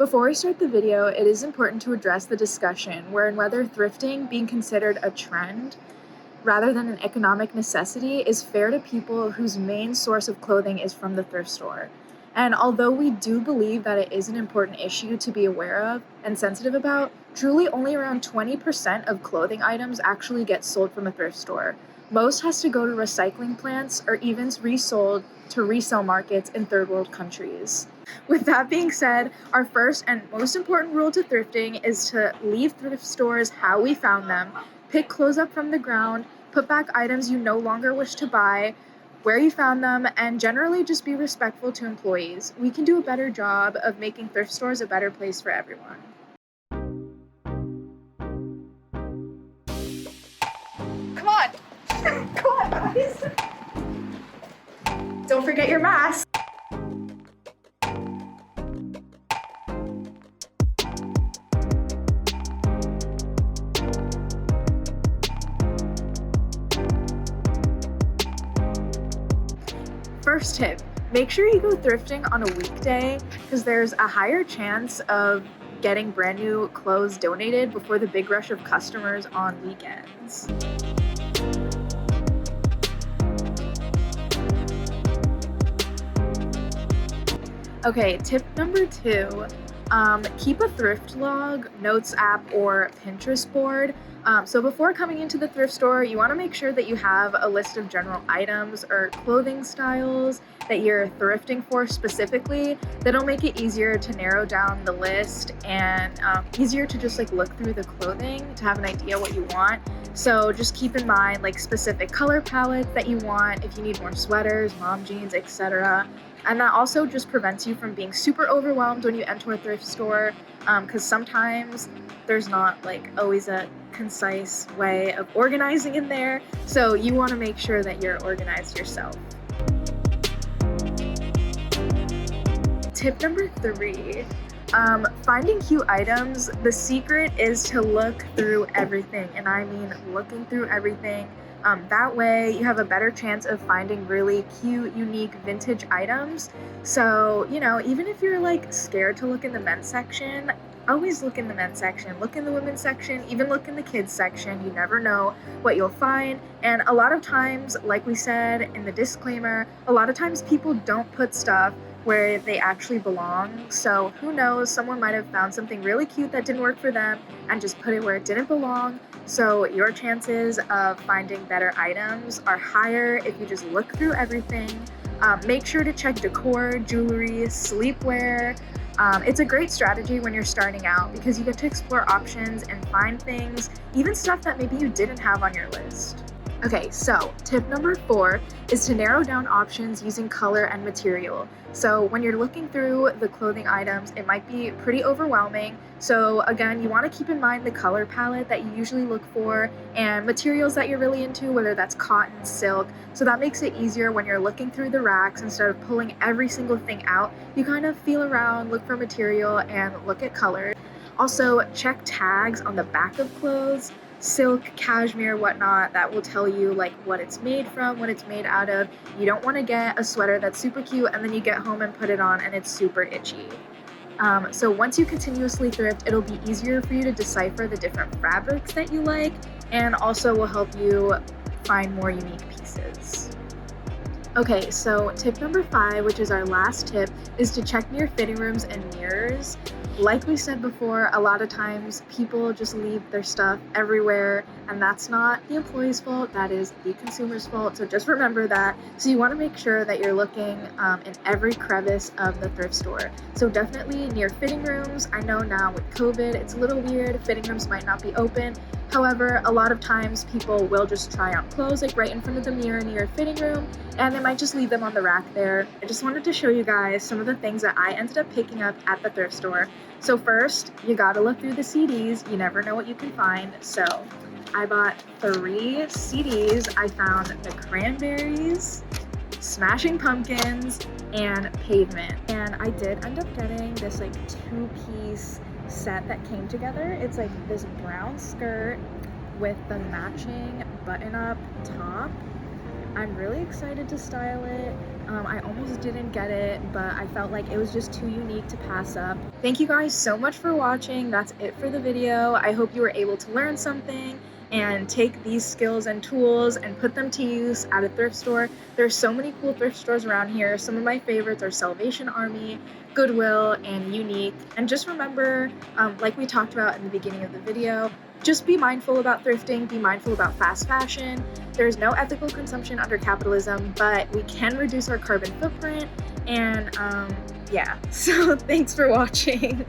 Before we start the video, it is important to address the discussion wherein whether thrifting being considered a trend rather than an economic necessity is fair to people whose main source of clothing is from the thrift store. And although we do believe that it is an important issue to be aware of and sensitive about, truly only around 20% of clothing items actually get sold from a thrift store. Most has to go to recycling plants or even resold to resale markets in third world countries. With that being said, our first and most important rule to thrifting is to leave thrift stores how we found them, pick clothes up from the ground, put back items you no longer wish to buy, where you found them, and generally just be respectful to employees. We can do a better job of making thrift stores a better place for everyone. Come on! Come on, guys! Don't forget your mask! First tip, make sure you go thrifting on a weekday because there's a higher chance of getting brand new clothes donated before the big rush of customers on weekends. Okay, tip number 2, keep a thrift log, notes app, or Pinterest board. So before coming into the thrift store, you want to make sure that you have a list of general items or clothing styles that you're thrifting for specifically. That'll make it easier to narrow down the list and easier to just like look through the clothing to have an idea what you want. So just keep in mind like specific color palettes that you want if you need more sweaters, mom jeans, etc. And that also just prevents you from being super overwhelmed when you enter a thrift store, because sometimes there's not like always a concise way of organizing in there. So you want to make sure that you're organized yourself. Tip number 3, finding cute items. The secret is to look through everything, and I mean looking through everything. That way you have a better chance of finding really cute, unique vintage items. So, even if you're like scared to look in the men's section, always look in the men's section, look in the women's section, even look in the kids section. You never know what you'll find. And a lot of times, like we said in the disclaimer, a lot of times people don't put stuff where they actually belong. So who knows, someone might have found something really cute that didn't work for them and just put it where it didn't belong. So your chances of finding better items are higher if you just look through everything. Make sure to check decor, jewelry, sleepwear. It's a great strategy when you're starting out because you get to explore options and find things, even stuff that maybe you didn't have on your list. Okay, so tip number 4 is to narrow down options using color and material. So when you're looking through the clothing items, it might be pretty overwhelming. So again, you want to keep in mind the color palette that you usually look for and materials that you're really into, whether that's cotton, silk. So that makes it easier when you're looking through the racks instead of pulling every single thing out. You kind of feel around, look for material, and look at color. Also, check tags on the back of clothes. Silk, cashmere, whatnot, that will tell you like what it's made from, what it's made out of. You don't want to get a sweater that's super cute and then you get home and put it on and it's super itchy. So once you continuously thrift, it'll be easier for you to decipher the different fabrics that you like and also will help you find more unique pieces. Okay, so tip number 5, which is our last tip, is to check your fitting rooms and mirrors. Like we said before, a lot of times people just leave their stuff everywhere, and that's not the employee's fault, that is the consumer's fault. So just remember that. So you want to make sure that you're looking in every crevice of the thrift store. So definitely near fitting rooms. I know now with COVID, it's a little weird. Fitting rooms might not be open. However, a lot of times people will just try on clothes like right in front of the mirror near a fitting room, and they might just leave them on the rack there. I just wanted to show you guys some of the things that I ended up picking up at the thrift store. So first, you gotta look through the CDs. You never know what you can find. So I bought 3 CDs. I found the Cranberries, Smashing Pumpkins, and Pavement. And I did end up getting this like 2-piece set that came together. It's like this brown skirt with the matching button-up top I'm really excited to style it. I almost didn't get it, but I felt like it was just too unique to pass up. Thank you guys so much for watching. That's it for the video. I hope you were able to learn something and take these skills and tools and put them to use at a thrift store. There's so many cool thrift stores around here. Some of my favorites are Salvation Army, Goodwill, and Unique. And just remember, like we talked about in the beginning of the video, just be mindful about thrifting, be mindful about fast fashion. There's no ethical consumption under capitalism, but we can reduce our carbon footprint. And yeah, so thanks for watching.